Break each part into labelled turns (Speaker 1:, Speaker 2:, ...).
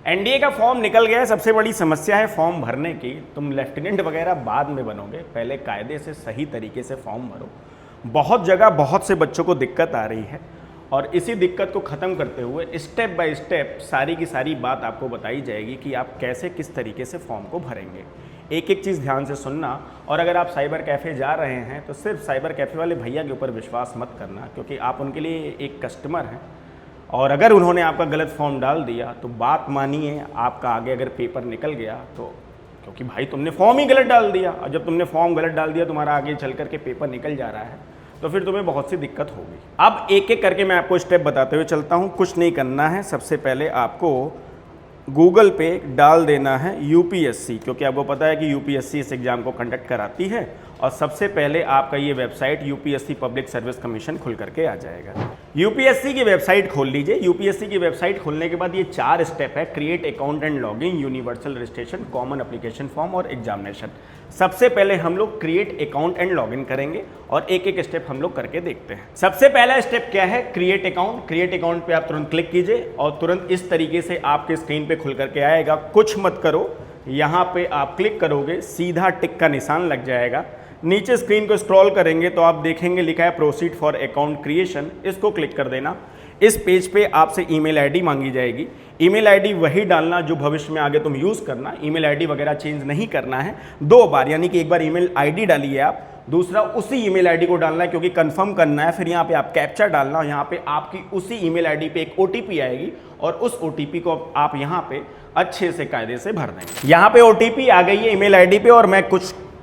Speaker 1: NDA का form निकल गया है। सबसे बड़ी समस्या है फॉर्म भरने की। तुम लेफ्टिनेंट वगैरह बाद में बनोगे, पहले कायदे से सही तरीके से फॉर्म भरो। बहुत जगह बहुत से बच्चों को दिक्कत आ रही है और इसी दिक्कत को ख़त्म करते हुए स्टेप बाय स्टेप सारी की सारी बात आपको बताई जाएगी कि आप कैसे किस तरीके से फॉर्म को भरेंगे। एक एक चीज़ ध्यान से सुनना। और अगर आप साइबर कैफ़े जा रहे हैं तो सिर्फ साइबर कैफ़े वाले भैया के ऊपर विश्वास मत करना, क्योंकि आप उनके लिए एक कस्टमर हैं और अगर उन्होंने आपका गलत फॉर्म डाल दिया तो बात मानिए, आपका आगे अगर पेपर निकल गया तो, क्योंकि भाई तुमने फॉर्म ही गलत डाल दिया और जब तुमने फॉर्म गलत डाल दिया तुम्हारा आगे चल करके पेपर निकल जा रहा है तो फिर तुम्हें बहुत सी दिक्कत होगी। अब एक एक करके मैं आपको स्टेप बताते हुए चलता हूँ। कुछ नहीं करना है, सबसे पहले आपको गूगल पे डाल देना है यूपीएससी, क्योंकि आपको पता है कि यूपीएससी इस एग्ज़ाम को कंडक्ट कराती है। और सबसे पहले आपका ये website UPSC public service commission खुल करके आ जाएगा। यूपीएससी की वेबसाइट खोल लीजिए। यूपीएससी की वेबसाइट खोलने के बाद ये 4 स्टेप है: create account and login, universal registration, common application form और एग्जामिनेशन। सबसे पहले हम लोग क्रिएट अकाउंट एंड लॉगिन करेंगे और एक एक स्टेप हम लोग करके देखते हैं। सबसे पहला स्टेप क्या है? Create account. क्रिएट अकाउंट पे आप तुरंत क्लिक कीजिए और तुरंत इस तरीके से आपके स्क्रीन पे खुल करके आएगा। कुछ मत करो, यहाँ पे आप क्लिक करोगे सीधा टिक का निशान लग जाएगा। नीचे स्क्रीन को स्क्रॉल करेंगे तो आप देखेंगे लिखा है प्रोसीड फॉर अकाउंट क्रिएशन, इसको क्लिक कर देना। इस पेज पे आपसे ईमेल आईडी मांगी जाएगी। ईमेल आईडी वही डालना जो भविष्य में आगे तुम यूज़ करना। ईमेल आईडी वगैरह चेंज नहीं करना है 2 बार, यानी कि एक बार ईमेल आईडी डालिए आप, दूसरा उसी ईमेल आईडी को डालना है क्योंकि कंफर्म करना है। फिर यहाँ पे आप कैप्चा डालना, यहाँ पे आपकी उसी ईमेल आईडी पे एक ओटीपी आएगी और उस ओटीपी को आप यहाँ पे अच्छे से कायदे से भर देंगे। यहाँ पे ओटीपी आ गई है ईमेल आईडी पे और मैं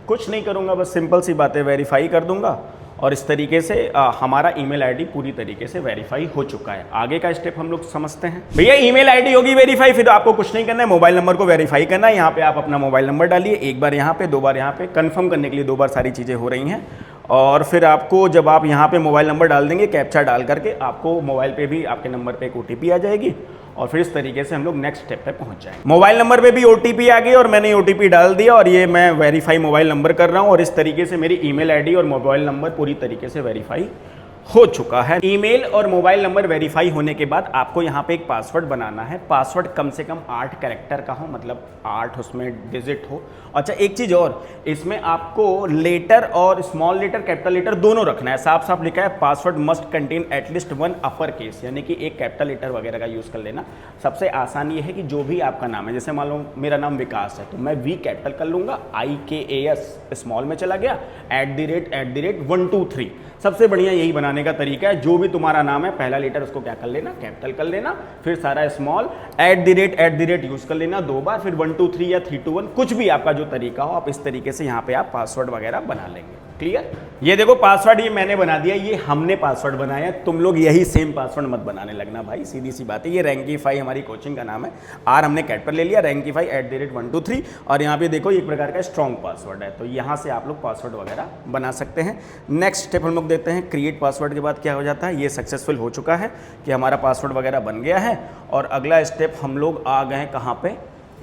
Speaker 1: कुछ नहीं करूँगा, बस सिंपल सी बातें वेरीफाई कर दूंगा और इस तरीके से हमारा ईमेल आईडी पूरी तरीके से वेरीफाई हो चुका है। आगे का स्टेप हम लोग समझते हैं। भैया ईमेल आईडी होगी वेरीफाई, फिर आपको कुछ नहीं करना है, मोबाइल नंबर को वेरीफाई करना है। यहाँ पे आप अपना मोबाइल नंबर डालिए, एक बार यहाँ पे, 2 बार यहाँ पे, कंफर्म करने के लिए 2 बार सारी चीज़ें हो रही हैं। और फिर आपको जब आप यहाँ पे मोबाइल नंबर डाल देंगे कैप्चा डाल करके, आपको मोबाइल पे भी आपके नंबर पे एक ओटीपी आ जाएगी और फिर इस तरीके से हम लोग नेक्स्ट स्टेप पे पहुंच जाएंगे। मोबाइल नंबर पे भी ओटीपी आ गई और मैंने ओटीपी डाल दिया और ये मैं वेरीफाई मोबाइल नंबर कर रहा हूं और इस तरीके से मेरी ईमेल आईडी और मोबाइल नंबर पूरी तरीके से वेरीफाई हो चुका है। ईमेल और मोबाइल नंबर वेरीफाई होने के बाद आपको यहाँ पे एक पासवर्ड बनाना है। पासवर्ड कम से कम 8 कैरेक्टर का हो, मतलब 8 उसमें डिजिट हो। अच्छा एक चीज़ और, इसमें आपको लेटर और स्मॉल लेटर कैपिटल लेटर दोनों रखना है। साफ साफ लिखा है password must contain at least 1 upper case, यानी कि एक कैपिटल लेटर वगैरह का यूज़ कर लेना। सबसे आसान ये है कि जो भी आपका नाम है, जैसे मान लो मेरा नाम विकास है तो मैं वी कैपिटल कर लूँगा, IKAS स्मॉल में चला गया, @1 2 3। सबसे बढ़िया यही बनाने का तरीका है। जो भी तुम्हारा नाम है पहला लेटर उसको क्या कर लेना, कैपिटल कर लेना, फिर सारा स्मॉल, @ यूज कर लेना 2 बार, फिर 1 2 3 या 3 2 1, कुछ भी आपका जो तरीका हो आप इस तरीके से यहाँ पे आप पासवर्ड वगैरह बना लेंगे। क्लियर? ये देखो पासवर्ड ये मैंने बना दिया, ये हमने पासवर्ड बनाया। तुम लोग यही सेम पासवर्ड मत बनाने लगना भाई, सीधी सी बात है। ये रैंकीफाई हमारी कोचिंग का नाम है, R हमने कैपिटल ले लिया, रैंकीफाई @1 2 3 और यहाँ पे देखो एक प्रकार का स्ट्रॉन्ग पासवर्ड है, तो यहाँ से आप लोग पासवर्ड वगैरह बना सकते हैं। नेक्स्ट स्टेप हम लोग देते हैं क्रिएट पासवर्ड के बाद क्या हो जाता है। ये सक्सेसफुल हो चुका है कि हमारा पासवर्ड वगैरह बन गया है और अगला स्टेप हम लोग आ गए हैं कहाँ पे,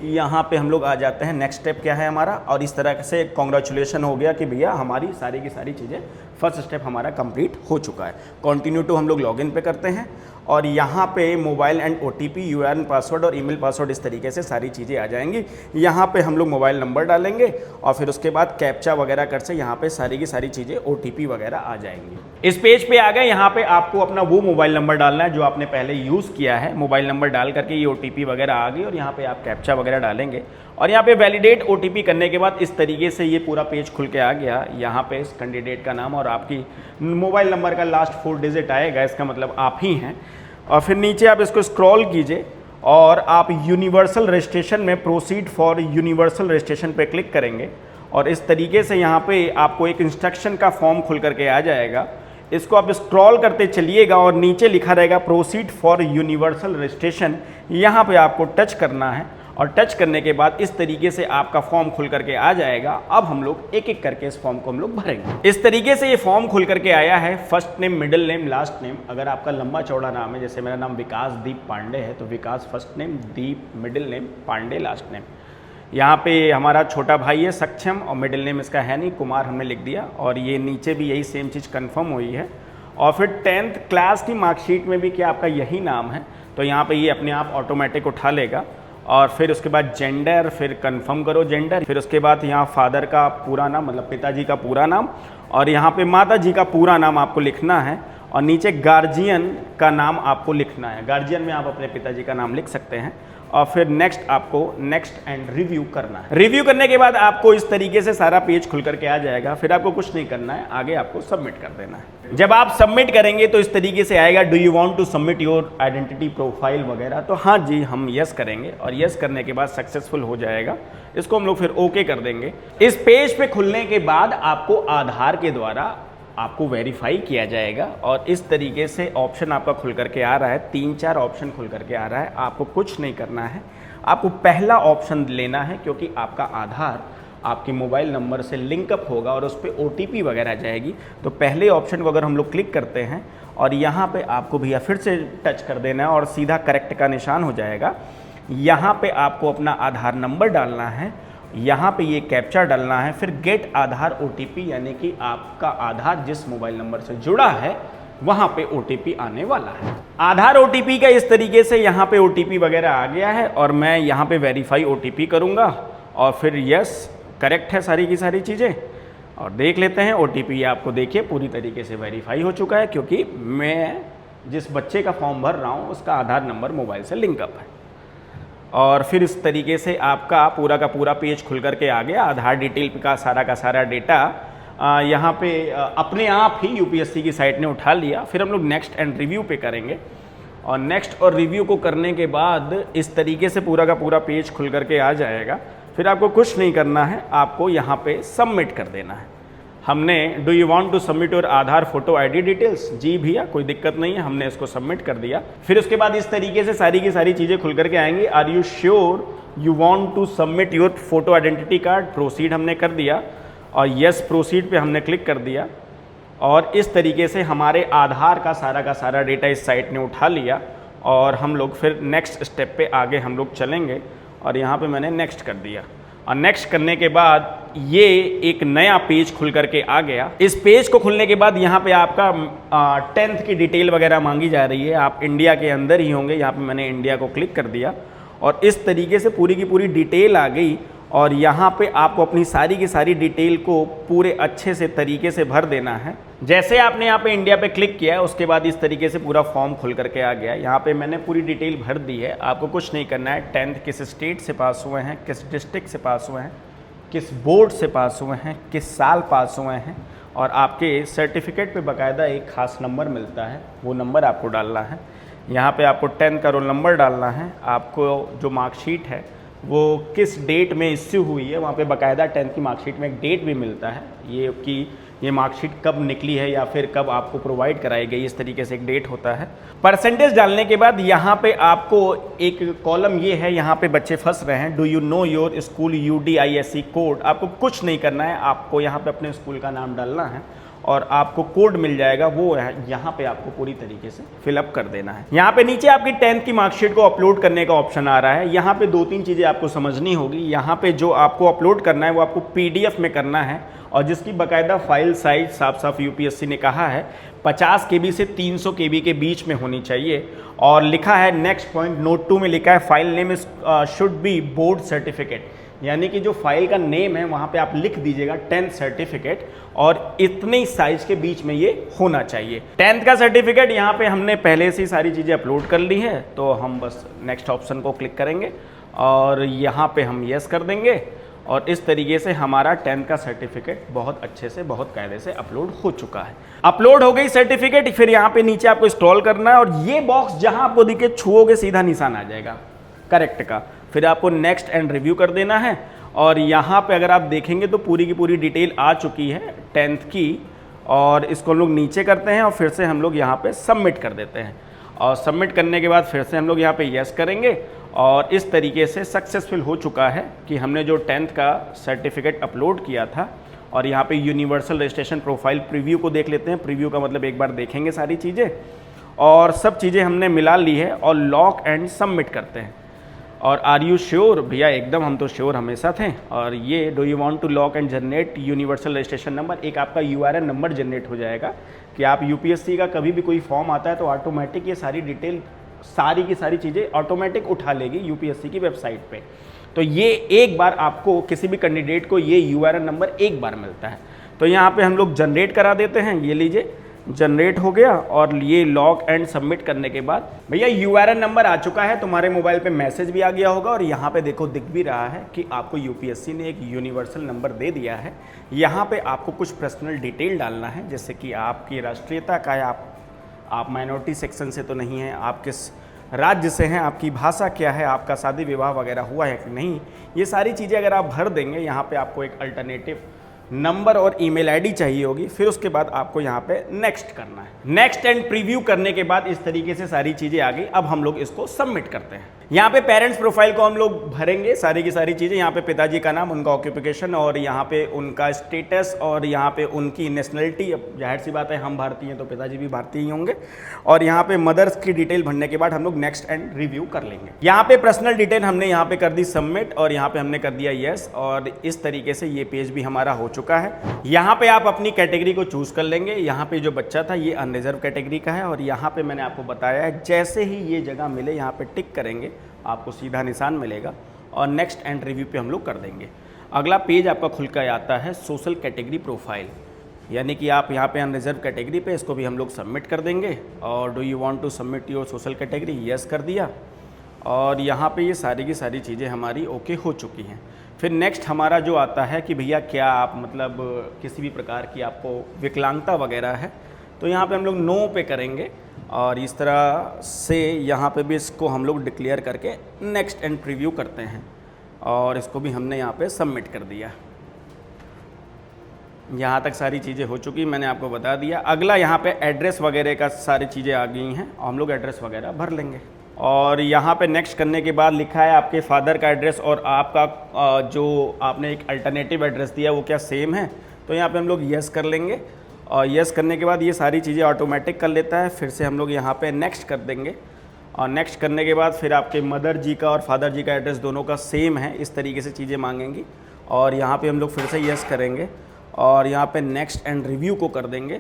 Speaker 1: यहाँ पे हम लोग आ जाते हैं। नेक्स्ट स्टेप क्या है हमारा, और इस तरह से कॉन्ग्रेचुलेशन हो गया कि भैया हमारी सारी की सारी चीज़ें, फर्स्ट स्टेप हमारा कंप्लीट हो चुका है। कंटिन्यू टू हम लोग लॉगिन पे करते हैं और यहाँ पे mobile and OTP, URN password और ईमेल पासवर्ड, इस तरीके से सारी चीज़ें आ जाएंगी। यहाँ पे हम लोग मोबाइल नंबर डालेंगे और फिर उसके बाद कैप्चा वगैरह कर से यहाँ पे सारी की सारी चीज़ें OTP वगैरह आ जाएंगी। इस पेज पे आ गए, यहाँ पे आपको अपना वो मोबाइल नंबर डालना है जो आपने पहले यूज़ किया है। मोबाइल नंबर डाल करके ये OTP वगैरह आ गई और यहाँ पे आप कैप्चा वगैरह डालेंगे और यहाँ पे वैलिडेट OTP करने के बाद इस तरीके से ये पूरा पेज खुल के आ गया। यहाँ पे इस कैंडिडेट का नाम और आपकी मोबाइल नंबर का लास्ट 4 डिजिट आएगा, इसका मतलब आप ही हैं। और फिर नीचे आप इसको स्क्रॉल कीजिए और आप यूनिवर्सल रजिस्ट्रेशन में प्रोसीड फॉर यूनिवर्सल रजिस्ट्रेशन पे क्लिक करेंगे और इस तरीके से यहाँ पे आपको एक इंस्ट्रक्शन का फॉर्म खुल करके आ जाएगा। इसको आप स्क्रॉल करते चलिएगा और नीचे लिखा रहेगा प्रोसीड फॉर यूनिवर्सल रजिस्ट्रेशन, यहाँ पे आपको टच करना है और टच करने के बाद इस तरीके से आपका फॉर्म खुल करके आ जाएगा। अब हम लोग एक एक करके इस फॉर्म को हम लोग भरेंगे। इस तरीके से ये फॉर्म खुल करके आया है। First name, middle name, last name. अगर आपका लंबा चौड़ा नाम है, जैसे मेरा नाम विकास दीप पांडे है तो Vikas first name, Deep middle name, Pandey last name. यहाँ पे हमारा छोटा भाई है सक्षम और मिडिल नेम इसका है नहीं, कुमार हमने लिख दिया और ये नीचे भी यही सेम चीज़ कंफर्म हुई है। और फिर 10th क्लास की मार्कशीट में भी क्या आपका यही नाम है तो यहाँ पे ये अपने आप ऑटोमेटिक उठा लेगा और फिर उसके बाद जेंडर, फिर कंफर्म करो जेंडर, फिर उसके बाद यहाँ फादर का पूरा नाम मतलब पिताजी का पूरा नाम, और यहाँ पे माता जी का पूरा नाम आपको लिखना है, और नीचे गार्जियन का नाम आपको लिखना है। गार्जियन में आप अपने पिताजी का नाम लिख सकते हैं, और फिर नेक्स्ट आपको नेक्स्ट एंड रिव्यू करना है। रिव्यू करने के बाद आपको इस तरीके से सारा पेज खुल करके आ जाएगा। फिर आपको कुछ नहीं करना है, आगे आपको सबमिट कर देना है। जब आप सबमिट करेंगे तो इस तरीके से आएगा, do you want to submit your identity profile वगैरह। तो हाँ जी, हम यस करेंगे, और यस करने के बाद सक्सेसफुल हो जाएगा। इसको हम लोग फिर ओके कर देंगे। इस पेज पे खुलने के बाद आपको आधार के द्वारा आपको वेरीफाई किया जाएगा, और इस तरीके से ऑप्शन आपका खुल करके आ रहा है। 3-4 ऑप्शन खुल करके आ रहा है। आपको कुछ नहीं करना है, आपको पहला ऑप्शन लेना है, क्योंकि आपका आधार आपके मोबाइल नंबर से लिंकअप होगा और उस पर OTP वगैरह जाएगी। तो पहले ऑप्शन को अगर हम लोग क्लिक करते हैं, और यहाँ पे आपको भैया फिर से टच कर देना है, और सीधा करेक्ट का निशान हो जाएगा। यहाँ पे आपको अपना आधार नंबर डालना है, यहाँ पे ये कैप्चा डालना है, फिर गेट आधार OTP, यानी कि आपका आधार जिस मोबाइल नंबर से जुड़ा है वहाँ पे OTP आने वाला है। आधार OTP का इस तरीके से यहाँ पे OTP वगैरह आ गया है, और मैं यहाँ पे वेरीफाई OTP करूँगा, और फिर यस करेक्ट है सारी की सारी चीज़ें, और देख लेते हैं OTP। आपको देखिए पूरी तरीके से वेरीफाई हो चुका है, क्योंकि मैं जिस बच्चे का फॉर्म भर रहा हूँ उसका आधार नंबर मोबाइल से लिंकअप है। और फिर इस तरीके से आपका पूरा का पूरा पेज खुल करके आ गया। आधार डिटेल का सारा डेटा यहाँ पे अपने आप ही UPSC की साइट ने उठा लिया। फिर हम लोग नेक्स्ट एंड रिव्यू पे करेंगे, और नेक्स्ट और रिव्यू को करने के बाद इस तरीके से पूरा का पूरा पेज खुल करके आ जाएगा। फिर आपको कुछ नहीं करना है, आपको यहाँ पे सबमिट कर देना है। हमने do you want to submit your Aadhaar photo ID details, जी भैया कोई दिक्कत नहीं है, हमने इसको सबमिट कर दिया। फिर उसके बाद इस तरीके से सारी की सारी चीज़ें खुल करके आएंगी। Are you sure you want to submit your photo identity card, proceed हमने कर दिया, और यस प्रोसीड पे हमने क्लिक कर दिया। और इस तरीके से हमारे आधार का सारा डेटा इस साइट ने उठा लिया, और हम लोग फिर नेक्स्ट स्टेप पे आगे हम लोग चलेंगे। और यहाँ पे मैंने नेक्स्ट कर दिया, और नेक्स्ट करने के बाद ये एक नया पेज खुल करके आ गया। इस पेज को खुलने के बाद यहाँ पे आपका 10th की डिटेल वगैरह मांगी जा रही है। आप इंडिया के अंदर ही होंगे, यहाँ पे मैंने इंडिया को क्लिक कर दिया, और इस तरीके से पूरी की पूरी डिटेल आ गई। और यहाँ पे आपको अपनी सारी की सारी डिटेल को पूरे अच्छे से तरीके से भर देना है। जैसे आपने यहाँ पे इंडिया पे क्लिक किया है, उसके बाद इस तरीके से पूरा फॉर्म खुल करके आ गया। यहाँ पे मैंने पूरी डिटेल भर दी है, आपको कुछ नहीं करना है। 10th किस स्टेट से पास हुए हैं, किस डिस्ट्रिक्ट से पास हुए हैं, किस बोर्ड से पास हुए हैं, किस साल पास हुए हैं, और आपके सर्टिफिकेट पे बाकायदा एक ख़ास नंबर मिलता है, वो नंबर आपको डालना है। यहाँ पे आपको 10 का रोल नंबर डालना है। आपको जो मार्कशीट है वो किस डेट में इश्यू हुई है, वहाँ पे बाकायदा 10th की मार्कशीट में एक डेट भी मिलता है, ये कि ये मार्कशीट कब निकली है या फिर कब आपको प्रोवाइड कराई गई, इस तरीके से एक डेट होता है। परसेंटेज डालने के बाद यहाँ पे आपको एक कॉलम ये है, यहाँ पे बच्चे फंस रहे हैं, do you know your school UDISE code. आपको कुछ नहीं करना है, आपको यहाँ पे अपने स्कूल का नाम डालना है, और आपको कोड मिल जाएगा, वो यहाँ पे आपको पूरी तरीके से फिलअप कर देना है। यहाँ पे नीचे आपकी 10th की मार्कशीट को अपलोड करने का ऑप्शन आ रहा है। यहाँ पे 2-3 चीज़ें आपको समझनी होगी। यहाँ पे जो आपको अपलोड करना है वो आपको PDF में करना है, और जिसकी बाकायदा फाइल साइज साफ UPSC ने कहा है 50 KB से 300 KB के बीच में होनी चाहिए। और लिखा है नेक्स्ट पॉइंट नोट 2 में लिखा है file name should be board certificate, यानी कि जो फाइल का नेम है वहाँ पे आप लिख दीजिएगा 10th सर्टिफिकेट, और इतने साइज के बीच में ये होना चाहिए। 10th का सर्टिफिकेट यहाँ पे हमने पहले से ही सारी चीज़ें अपलोड कर ली है, तो हम बस नेक्स्ट ऑप्शन को क्लिक करेंगे, और यहाँ पे हम यस कर देंगे, और इस तरीके से हमारा 10th का सर्टिफिकेट बहुत अच्छे से बहुत कायदे से अपलोड हो चुका है। अपलोड हो गई सर्टिफिकेट। फिर यहाँ पे नीचे आपको स्क्रॉल करना है, और ये बॉक्स जहाँ आपको दिखे छुओगे सीधा निशान आ जाएगा करेक्ट का। फिर आपको नेक्स्ट एंड रिव्यू कर देना है, और यहाँ पे अगर आप देखेंगे तो पूरी की पूरी डिटेल आ चुकी है 10th की, और इसको हम लोग नीचे करते हैं, और फिर से हम लोग यहाँ पे सबमिट कर देते हैं। और सबमिट करने के बाद फिर से हम लोग यहाँ पे यस करेंगे, और इस तरीके से सक्सेसफुल हो चुका है कि हमने जो 10th का सर्टिफिकेट अपलोड किया था। और यहाँ पे यूनिवर्सल रजिस्ट्रेशन प्रोफाइल प्रीव्यू को देख लेते हैं। प्रीव्यू का मतलब एक बार देखेंगे सारी चीज़ें, और सब चीज़ें हमने मिला ली है, और लॉक एंड सबमिट करते हैं। और आर यू श्योर, भैया एकदम हम तो श्योर हमेशा थे। और ये do you want to lock and generate universal registration number, एक आपका URN नंबर जनरेट हो जाएगा कि आप UPSC का कभी भी कोई फॉर्म आता है तो ऑटोमेटिक ये सारी डिटेल सारी की सारी चीज़ें ऑटोमेटिक उठा लेगी यूपीएससी की वेबसाइट पे। तो ये एक बार आपको किसी भी कैंडिडेट को ये यूआरएन नंबर एक बार मिलता है। तो यहाँ पे हम लोग जनरेट करा देते हैं, ये लीजिए जनरेट हो गया। और ये लॉग एंड सबमिट करने के बाद भैया यूआरएन नंबर आ चुका है, तुम्हारे मोबाइल पे मैसेज भी आ गया होगा। और यहाँ पे देखो दिख भी रहा है कि आपको यूपीएससी ने एक यूनिवर्सल नंबर दे दिया है। यहाँ पे आपको कुछ पर्सनल डिटेल डालना है, जैसे कि आपकी राष्ट्रीयता का है, आप माइनॉरिटी सेक्शन से तो नहीं है, आप किस राज्य से हैं, आपकी भाषा क्या है, आपका शादी विवाह वगैरह हुआ है कि नहीं, ये सारी चीज़ें अगर आप भर देंगे। यहाँ पे आपको एक अल्टरनेटिव नंबर और ईमेल आईडी चाहिए होगी। फिर उसके बाद आपको यहाँ पे नेक्स्ट करना है। नेक्स्ट एंड प्रीव्यू करने के बाद इस तरीके से सारी चीज़ें आ गई। अब हम लोग इसको सबमिट करते हैं। यहाँ पे पेरेंट्स प्रोफाइल को हम लोग भरेंगे, सारी की सारी चीज़ें। यहाँ पे पिताजी का नाम, उनका ऑक्यूपेशन और यहाँ पे उनका स्टेटस और यहाँ पे उनकी नेशनलिटी। अब जाहिर सी बात है हम भारतीय हैं तो पिताजी भी भारतीय ही होंगे। और यहाँ पे मदर्स की डिटेल भरने के बाद हम लोग नेक्स्ट एंड रिव्यू कर लेंगे। यहाँ पे पर्सनल डिटेल हमने यहाँ पे कर दी सबमिट और यहाँ पे हमने कर दिया येस। और इस तरीके से ये पेज भी हमारा हो चुका है। यहाँ पे आप अपनी कैटेगरी को चूज कर लेंगे। यहाँ पे जो बच्चा था ये अनरिजर्व कैटेगरी का है। और यहाँ पे मैंने आपको बताया है जैसे ही ये जगह मिले यहाँ पे टिक करेंगे, आपको सीधा निशान मिलेगा और नेक्स्ट एंड रिव्यू पे हम लोग कर देंगे। अगला पेज आपका खुल कर आता है सोशल कैटेगरी प्रोफाइल, यानी कि आप यहाँ पे अनरिजर्व कैटेगरी पे, इसको भी हम लोग सबमिट कर देंगे। और do you want to submit your social category, yes कर दिया। और यहाँ पे ये सारी की सारी चीज़ें हमारी ओके हो चुकी हैं। फिर नेक्स्ट हमारा जो आता है कि भैया क्या आप मतलब किसी भी प्रकार की आपको विकलांगता वगैरह है, तो यहाँ पे हम लोग नो पे करेंगे। और इस तरह से यहाँ पे भी इसको हम लोग डिक्लेयर करके नेक्स्ट एंड प्रीव्यू करते हैं। और इसको भी हमने यहाँ पे सबमिट कर दिया। यहाँ तक सारी चीज़ें हो चुकी, मैंने आपको बता दिया। अगला यहाँ पे एड्रेस वगैरह का सारी चीज़ें आ गई हैं और हम लोग एड्रेस वगैरह भर लेंगे। और यहाँ पे नेक्स्ट करने के बाद लिखा है आपके फादर का एड्रेस और आपका जो आपने एक अल्टरनेटिव एड्रेस दिया वो क्या सेम है, तो यहाँ पे हम लोग यस कर लेंगे। और यस करने के बाद ये सारी चीज़ें ऑटोमेटिक कर लेता है। फिर से हम लोग यहाँ पे नेक्स्ट कर देंगे। और नेक्स्ट करने के बाद फिर आपके मदर जी का और फादर जी का एड्रेस दोनों का सेम है, इस तरीके से चीज़ें मांगेंगी। और यहाँ पे हम लोग फिर से यस करेंगे और यहाँ पे नेक्स्ट एंड रिव्यू को कर देंगे।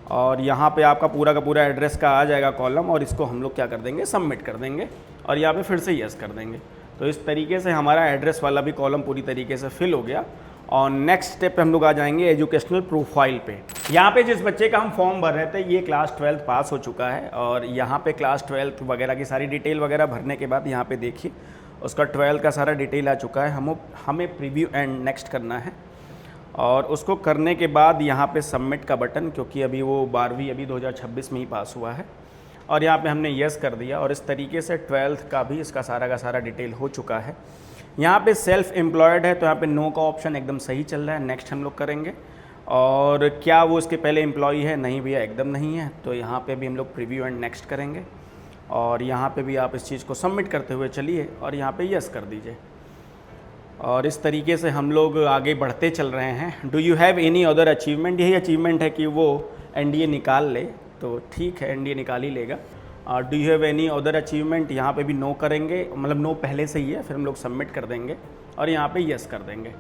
Speaker 1: और यहाँ पे आपका पूरा का पूरा एड्रेस का आ जाएगा कॉलम और इसको हम लोग क्या कर देंगे, सबमिट कर देंगे। और यहाँ पे फिर से यस कर देंगे। तो इस तरीके से हमारा एड्रेस वाला भी कॉलम पूरी तरीके से फिल हो गया। और नेक्स्ट स्टेप पे हम लोग आ जाएंगे एजुकेशनल प्रोफाइल पे। यहाँ पे जिस बच्चे का हम फॉर्म भर रहे थे ये क्लास 12 पास हो चुका है। और यहाँ पे क्लास 12 वगैरह की सारी डिटेल वगैरह भरने के बाद यहाँ पे देखिए उसका 12 का सारा डिटेल आ चुका है। हमें प्रीव्यू एंड नेक्स्ट करना है। और उसको करने के बाद यहाँ पे सबमिट का बटन, क्योंकि अभी वो 12वीं अभी 2026 में ही पास हुआ है। और यहाँ पे हमने यस कर दिया। और इस तरीके से 12th का भी इसका सारा का सारा डिटेल हो चुका है। यहाँ पे सेल्फ एम्प्लॉयड है तो यहाँ पे नो का ऑप्शन एकदम सही चल रहा है, नेक्स्ट हम लोग करेंगे। और क्या वो इसके पहले एम्प्लॉई है, नहीं भैया एकदम नहीं है, तो यहाँ पे भी हम लोग प्रीव्यू एंड नेक्स्ट करेंगे। और यहाँ पे भी आप इस चीज़ को सबमिट करते हुए चलिए और यहाँ पे यस कर दीजिए। और इस तरीके से हम लोग आगे बढ़ते चल रहे हैं। Do you have any other achievement, यही अचीवमेंट है कि वो एनडीए निकाल ले, तो ठीक है एनडीए निकाल ही लेगा। Do you have any other achievement, यहाँ पे भी नो करेंगे, मतलब नो पहले से ही है, फिर हम लोग सबमिट कर देंगे और यहाँ पे यस कर देंगे।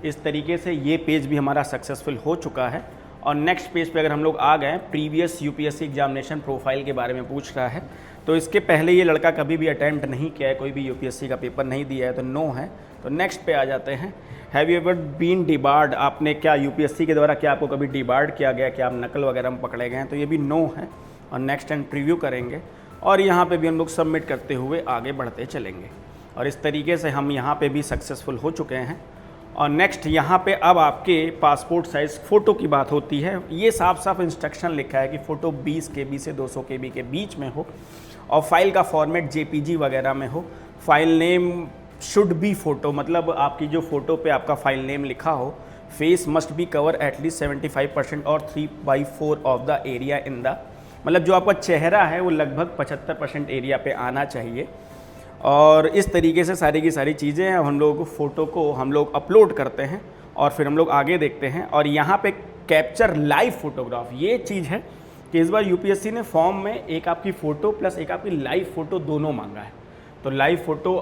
Speaker 1: इस तरीके से ये पेज भी हमारा सक्सेसफुल हो चुका है। और नेक्स्ट पेज पे अगर हम लोग आ गए, प्रीवियस यूपीएससी एग्जामिनेशन प्रोफाइल के बारे में पूछ रहा है। तो इसके पहले ये लड़का कभी भी अटेम्प्ट नहीं किया है, कोई भी यूपीएससी का पेपर नहीं दिया है, तो नो है। तो नेक्स्ट पे आ जाते हैं। Have you ever been debarred, आपने क्या यूपीएससी के द्वारा क्या आपको कभी डिबार्ड किया गया, क्या आप नकल वगैरह में पकड़े गए हैं, तो ये भी नो है। और नेक्स्ट एंड प्रीव्यू करेंगे और यहाँ पे भी हम लोग सबमिट करते हुए आगे बढ़ते चलेंगे। और इस तरीके से हम यहाँ पे भी सक्सेसफुल हो चुके हैं। और नेक्स्ट यहाँ पे अब आपके पासपोर्ट साइज़ फ़ोटो की बात होती है। ये साफ साफ इंस्ट्रक्शन लिखा है कि फ़ोटो 20 KB से 200 KB के बीच में हो और फाइल का फॉर्मेट JPG वगैरह में हो। File name should be photo, मतलब आपकी जो फ़ोटो पे आपका फाइल नेम लिखा हो। Face must be cover at least 75% और 3/4 of the area in the, मतलब जो आपका चेहरा है वो लगभग 75% एरिया पे आना चाहिए। और इस तरीके से सारी की सारी चीज़ें हैं। हम लोग फ़ोटो को हम लोग अपलोड करते हैं और फिर हम लोग आगे देखते हैं। और यहाँ पे कैप्चर लाइव फ़ोटोग्राफ, ये चीज़ है कि इस बार यूपीएससी ने फॉर्म में एक आपकी फ़ोटो प्लस एक आपकी लाइव फ़ोटो दोनों मांगा है। तो live photo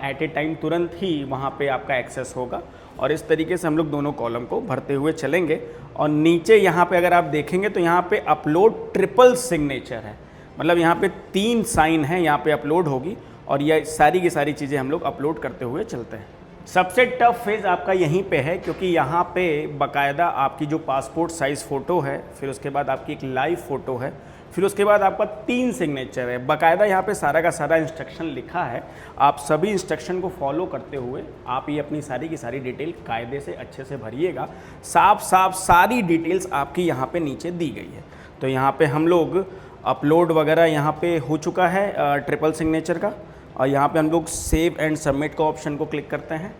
Speaker 1: at a time तुरंत ही वहाँ पे आपका एक्सेस होगा। और इस तरीके से हम लोग दोनों कॉलम को भरते हुए चलेंगे। और नीचे यहाँ पे अगर आप देखेंगे तो यहाँ पे अपलोड ट्रिपल सिग्नेचर है। मतलब यहाँ पे 3 साइन हैं, यहाँ पे अपलोड होगी और ये सारी की सारी चीज़ें हम लोग अपलोड करते हुए चलते हैं। सबसे टफ फेज़ आपका यहीं पे है, क्योंकि यहाँ पे बाकायदा आपकी जो पासपोर्ट साइज़ फ़ोटो है, फिर उसके बाद आपकी एक लाइव फ़ोटो है, फिर उसके बाद आपका 3 सिग्नेचर है। बाकायदा यहाँ पे सारा का सारा इंस्ट्रक्शन लिखा है। आप सभी इंस्ट्रक्शन को फॉलो करते हुए आप ये अपनी सारी की सारी डिटेल कायदे से अच्छे से भरिएगा। साफ साफ सारी डिटेल्स आपकी यहाँ पे नीचे दी गई है। तो यहाँ पे हम लोग अपलोड वगैरह यहाँ पे हो चुका है ट्रिपल सिग्नेचर का, और यहाँ पे हम लोग सेव एंड सबमिट का ऑप्शन को क्लिक करते हैं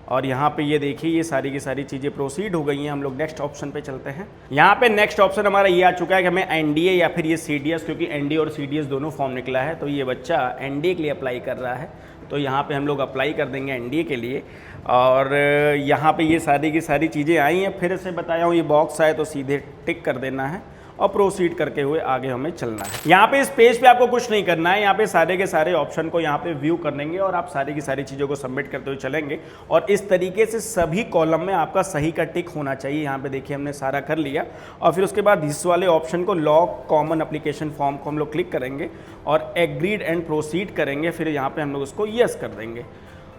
Speaker 1: और यहाँ पे ये देखिए ये सारी की सारी चीज़ें प्रोसीड हो गई हैं। हम लोग नेक्स्ट ऑप्शन पे चलते हैं। यहाँ पे नेक्स्ट ऑप्शन हमारा ये आ चुका है कि हमें एनडीए या फिर ये सीडीएस, क्योंकि एनडीए और सीडीएस दोनों फॉर्म निकला है, तो ये बच्चा एनडीए के लिए अप्लाई कर रहा है, तो यहाँ पे हम लोग अप्लाई कर देंगे एनडीए के लिए। और यहाँ पे ये सारी की सारी चीज़ें आई हैं, फिर से बताया हूँ ये बॉक्स आए तो सीधे टिक कर देना है और प्रोसीड करके हुए आगे हमें चलना है। यहाँ पे इस पेज पे आपको कुछ नहीं करना है, यहाँ पे सारे के सारे ऑप्शन को यहाँ पे व्यू कर लेंगे और आप सारी की सारी चीज़ों को सबमिट करते हुए चलेंगे और इस तरीके से सभी कॉलम में आपका सही का टिक होना चाहिए। यहाँ पे देखिए हमने सारा कर लिया और फिर उसके बाद इस वाले ऑप्शन को लॉग कॉमन एप्लीकेशन फॉर्म को हम लोग क्लिक करेंगे और एग्रीड एंड प्रोसीड करेंगे। फिर यहाँ पर हम लोग उसको यस कर देंगे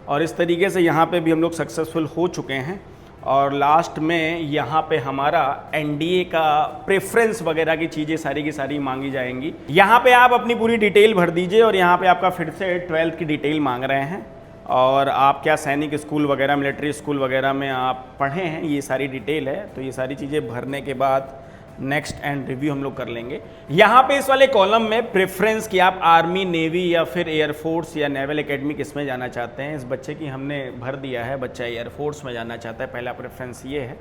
Speaker 1: और इस तरीके से यहाँ पर भी हम लोग सक्सेसफुल हो चुके हैं। और लास्ट में यहाँ पे हमारा एनडीए का प्रेफरेंस वगैरह की चीज़ें सारी की सारी मांगी जाएंगी। यहाँ पे आप अपनी पूरी डिटेल भर दीजिए और यहाँ पे आपका फिर से 12th की डिटेल मांग रहे हैं और आप क्या सैनिक स्कूल वगैरह मिलिट्री स्कूल वगैरह में आप पढ़े हैं, ये सारी डिटेल है। तो ये सारी चीज़ें भरने के बाद नेक्स्ट एंड रिव्यू हम लोग कर लेंगे। यहाँ पे इस वाले कॉलम में प्रेफरेंस कि आप आर्मी, नेवी या फिर एयरफोर्स या नेवल एकेडमी किस में जाना चाहते हैं, इस बच्चे की हमने भर दिया है, बच्चा एयरफोर्स में जाना चाहता है, पहला प्रेफरेंस ये है।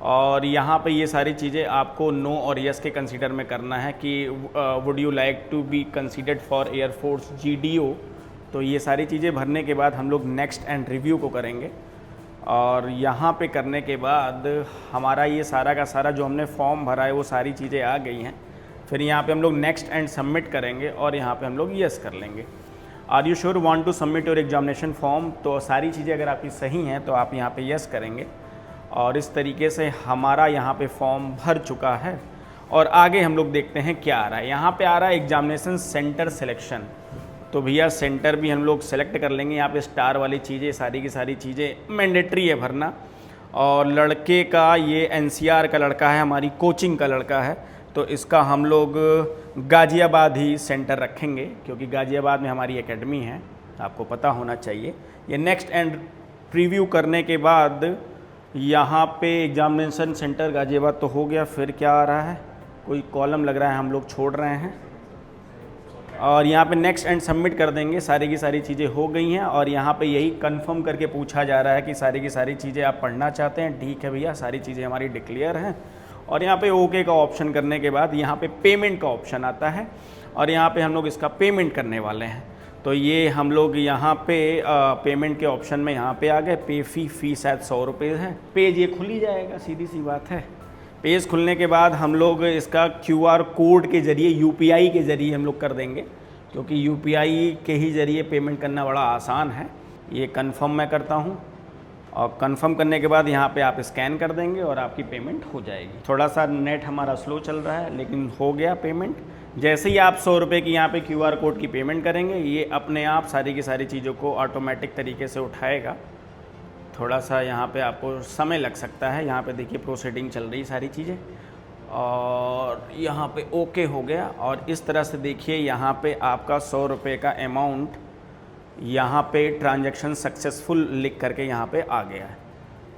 Speaker 1: और यहाँ पे ये सारी चीज़ें आपको नो और यस के कंसीडर में करना है कि would you like to be considered for air force GDO। तो ये सारी चीज़ें भरने के बाद हम लोग नेक्स्ट एंड रिव्यू को करेंगे और यहाँ पे करने के बाद हमारा ये सारा का सारा जो हमने फॉर्म भरा है वो सारी चीज़ें आ गई हैं। फिर यहाँ पे हम लोग नेक्स्ट एंड सबमिट करेंगे और यहाँ पे हम लोग यस कर लेंगे। Are you sure want to submit your examination form. तो सारी चीज़ें अगर आपकी सही हैं तो आप यहाँ पे यस करेंगे और इस तरीके से हमारा यहाँ पे फॉर्म भर चुका है। और आगे हम लोग देखते हैं क्या आ रहा है। यहाँ पे आ रहा है एग्जामिनेशन सेंटर सिलेक्शन। तो भैया सेंटर भी हम लोग सेलेक्ट कर लेंगे। यहाँ पे स्टार वाली चीज़ें सारी की सारी चीज़ें मैंडेटरी है भरना। और लड़के का ये NCR का लड़का है, हमारी कोचिंग का लड़का है, तो इसका हम लोग गाज़ियाबाद ही सेंटर रखेंगे क्योंकि गाज़ियाबाद में हमारी एकेडमी है, आपको पता होना चाहिए। ये नेक्स्ट एंड प्रीव्यू करने के बाद यहाँ पे एग्जामिनेशन सेंटर गाज़ियाबाद तो हो गया। फिर क्या आ रहा है, कोई कॉलम लग रहा है हम लोग छोड़ रहे हैं और यहाँ पे नेक्स्ट एंड सबमिट कर देंगे। सारी की सारी चीज़ें हो गई हैं और यहाँ पे यही कंफर्म करके पूछा जा रहा है कि सारी की सारी चीज़ें आप पढ़ना चाहते हैं। ठीक है भैया, सारी चीज़ें हमारी डिक्लेयर हैं। और यहाँ पे ओके का ऑप्शन करने के बाद यहाँ पे पेमेंट का ऑप्शन आता है और यहाँ पे हम लोग इसका पेमेंट करने वाले हैं। तो ये हम लोग यहाँ पे पेमेंट के ऑप्शन में यहाँ पे आ गए। पे फ़ी शायद 100 रुपये है। पेज ये खुल ही जाएगा, सीधी सी बात है। पेज खुलने के बाद हम लोग इसका QR कोड के ज़रिए UPI के ज़रिए हम लोग कर देंगे क्योंकि UPI के ही ज़रिए पेमेंट करना बड़ा आसान है। ये कंफर्म मैं करता हूँ और कंफर्म करने के बाद यहाँ पे आप स्कैन कर देंगे और आपकी पेमेंट हो जाएगी। थोड़ा सा नेट हमारा स्लो चल रहा है लेकिन हो गया पेमेंट। जैसे ही आप 100 रुपये की यहाँ पे QR कोड की पेमेंट करेंगे, ये अपने आप सारी की सारी चीज़ों को ऑटोमेटिक तरीके से उठाएगा। थोड़ा सा यहाँ पे आपको समय लग सकता है। यहाँ पे देखिए प्रोसीडिंग चल रही सारी चीज़ें और यहाँ पे ओके हो गया। और इस तरह से देखिए यहाँ पे आपका 100 रुपये का अमाउंट यहाँ पे ट्रांजैक्शन सक्सेसफुल लिख करके यहाँ पे आ गया है।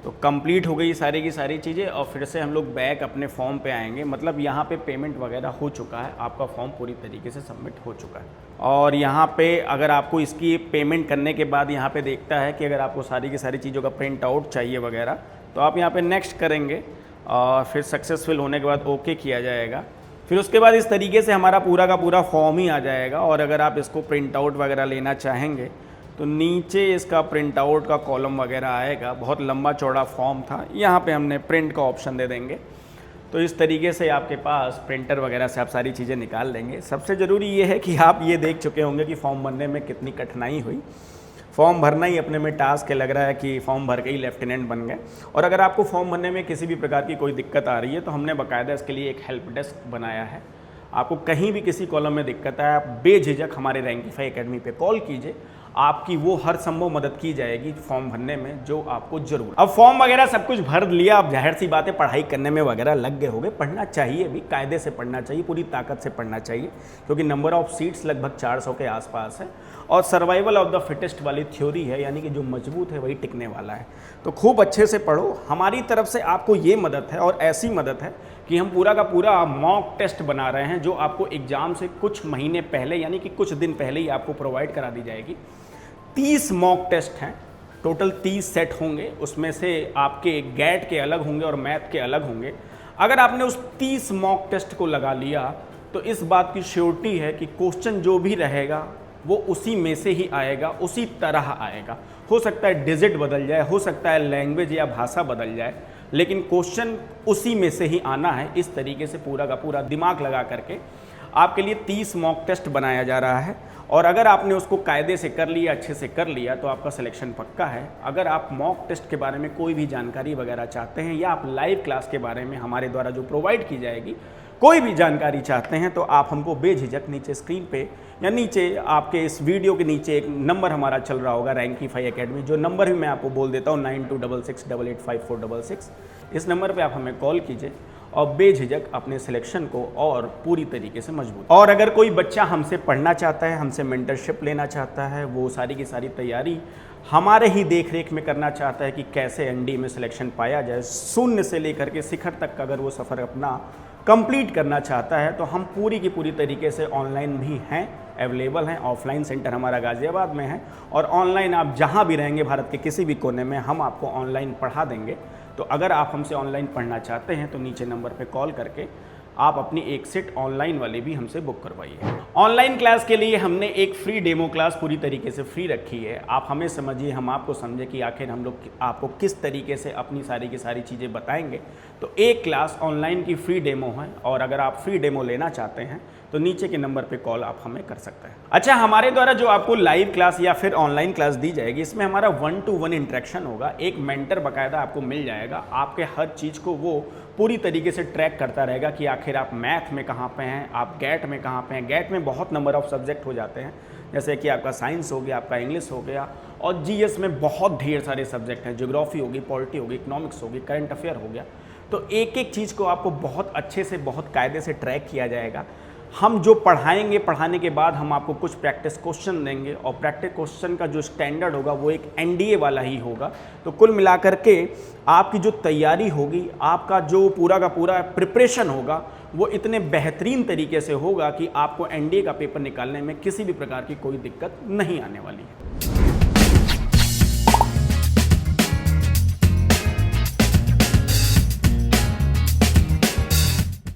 Speaker 1: तो कंप्लीट हो गई सारी की सारी चीज़ें और फिर से हम लोग बैक अपने फॉर्म पे आएंगे। मतलब यहाँ पे पेमेंट वगैरह हो चुका है, आपका फॉर्म पूरी तरीके से सबमिट हो चुका है। और यहाँ पे अगर आपको इसकी पेमेंट करने के बाद यहाँ पे देखता है कि अगर आपको सारी की सारी चीज़ों का प्रिंट आउट चाहिए वगैरह, तो आप यहाँ पे नेक्स्ट करेंगे और फिर सक्सेसफुल होने के बाद ओके किया जाएगा। फिर उसके बाद इस तरीके से हमारा पूरा का पूरा फॉर्म ही आ जाएगा। और अगर आप इसको प्रिंट आउट वगैरह लेना चाहेंगे तो नीचे इसका प्रिंट आउट का कॉलम वगैरह आएगा। बहुत लंबा चौड़ा फॉर्म था, यहाँ पे हमने प्रिंट का ऑप्शन दे देंगे। तो इस तरीके से आपके पास प्रिंटर वगैरह से आप सारी चीज़ें निकाल लेंगे। सबसे ज़रूरी ये है कि आप ये देख चुके होंगे कि फॉर्म भरने में कितनी कठिनाई हुई। फॉर्म भरना ही अपने में टास्क है, लग रहा है कि फॉर्म भर के ही लेफ्टिनेंट बन गए। और अगर आपको फॉर्म भरने में किसी भी प्रकार की कोई दिक्कत आ रही है तो हमने बाकायदा इसके लिए एक हेल्प डेस्क बनाया है। आपको कहीं भी किसी कॉलम में दिक्कत है, आप बेझिझक हमारे रैंकिफाई एकेडमी पे कॉल कीजिए, आपकी वो हर संभव मदद की जाएगी फॉर्म भरने में जो आपको जरूर। अब फॉर्म वगैरह सब कुछ भर लिया, अब जाहिर सी बात है पढ़ाई करने में वगैरह लग गए होंगे। पढ़ना चाहिए भी, कायदे से पढ़ना चाहिए, पूरी ताकत से पढ़ना चाहिए, क्योंकि नंबर ऑफ सीट्स लगभग 400 के आसपास है और सर्वाइवल ऑफ द फिटेस्ट वाली थ्योरी है, यानी कि जो मजबूत है वही टिकने वाला है। तो खूब अच्छे से पढ़ो। हमारी तरफ से आपको ये मदद है और ऐसी मदद है कि हम पूरा का पूरा मॉक टेस्ट बना रहे हैं, जो आपको एग्जाम से कुछ महीने पहले यानी कि कुछ दिन पहले ही आपको प्रोवाइड करा दी जाएगी। 30 मॉक टेस्ट हैं, टोटल 30 सेट होंगे, उसमें से आपके गैट के अलग होंगे और मैथ के अलग होंगे। अगर आपने उस 30 मॉक टेस्ट को लगा लिया तो इस बात की श्योरिटी है कि क्वेश्चन जो भी रहेगा वो उसी में से ही आएगा, उसी तरह आएगा। हो सकता है डिजिट बदल जाए, हो सकता है लैंग्वेज या भाषा बदल जाए, लेकिन क्वेश्चन उसी में से ही आना है। इस तरीके से पूरा का पूरा दिमाग लगा करके आपके लिए 30 मॉक टेस्ट बनाया जा रहा है और अगर आपने उसको कायदे से कर लिया, अच्छे से कर लिया, तो आपका सिलेक्शन पक्का है। अगर आप मॉक टेस्ट के बारे में कोई भी जानकारी वगैरह चाहते हैं या आप लाइव क्लास के बारे में हमारे द्वारा जो प्रोवाइड की जाएगी कोई भी जानकारी चाहते हैं, तो आप हमको बेझिझक नीचे स्क्रीन पे या नीचे आपके इस वीडियो के नीचे एक नंबर हमारा चल रहा होगा रैंकिफाई एकेडमी, जो नंबर भी मैं आपको बोल देता हूँ 9266885466। इस नंबर पे आप हमें कॉल कीजिए और बेझिझक अपने सिलेक्शन को और पूरी तरीके से मजबूत। और अगर कोई बच्चा हमसे पढ़ना चाहता है, हमसे मेंटरशिप लेना चाहता है, वो सारी की सारी तैयारी हमारे ही देख रेख में करना चाहता है कि कैसे एनडी में सिलेक्शन पाया जाए, शून्य से लेकर के शिखर तक का अगर वो सफ़र अपना कंप्लीट करना चाहता है, तो हम पूरी की पूरी तरीके से ऑनलाइन भी हैं, अवेलेबल हैं। ऑफलाइन सेंटर हमारा गाज़ियाबाद में है और ऑनलाइन आप जहां भी रहेंगे भारत के किसी भी कोने में हम आपको ऑनलाइन पढ़ा देंगे। तो अगर आप हमसे ऑनलाइन पढ़ना चाहते हैं तो नीचे नंबर पे कॉल करके आप अपनी एक सेट ऑनलाइन वाली भी हमसे बुक करवाइए। ऑनलाइन क्लास के लिए हमने एक फ्री डेमो क्लास पूरी तरीके से फ्री रखी है। आप हमें समझिए, हम आपको समझे कि आखिर हम लोग आपको किस तरीके से अपनी सारी की सारी चीज़ें बताएंगे। तो एक क्लास ऑनलाइन की फ्री डेमो है और अगर आप फ्री डेमो लेना चाहते हैं तो नीचे के नंबर पे कॉल आप हमें कर सकते हैं। अच्छा, हमारे द्वारा जो आपको लाइव क्लास या फिर ऑनलाइन क्लास दी जाएगी, इसमें हमारा 1-to-1 इंटरेक्शन होगा। एक मेंटर बाकायदा आपको मिल जाएगा, आपके हर चीज़ को वो पूरी तरीके से ट्रैक करता रहेगा कि आखिर आप मैथ में कहाँ पे हैं, आप गैट में कहाँ पे हैं। गैट में बहुत नंबर ऑफ सब्जेक्ट हो जाते हैं, जैसे कि आपका साइंस हो गया, आपका इंग्लिश हो गया और जीएस में बहुत ढेर सारे सब्जेक्ट हैं, ज्योग्राफी होगी, पॉलिटी होगी, इकोनॉमिक्स होगी, करंट अफेयर हो गया। तो एक एक चीज़ को आपको बहुत अच्छे से, बहुत कायदे से ट्रैक किया जाएगा। हम जो पढ़ाएंगे, पढ़ाने के बाद हम आपको कुछ प्रैक्टिस क्वेश्चन देंगे और प्रैक्टिस क्वेश्चन का जो स्टैंडर्ड होगा वो एक एनडीए वाला ही होगा। तो कुल मिलाकर के आपकी जो तैयारी होगी, आपका जो पूरा का पूरा प्रिपरेशन होगा, वो इतने बेहतरीन तरीके से होगा कि आपको एनडीए का पेपर निकालने में किसी भी प्रकार की कोई दिक्कत नहीं आने वाली है।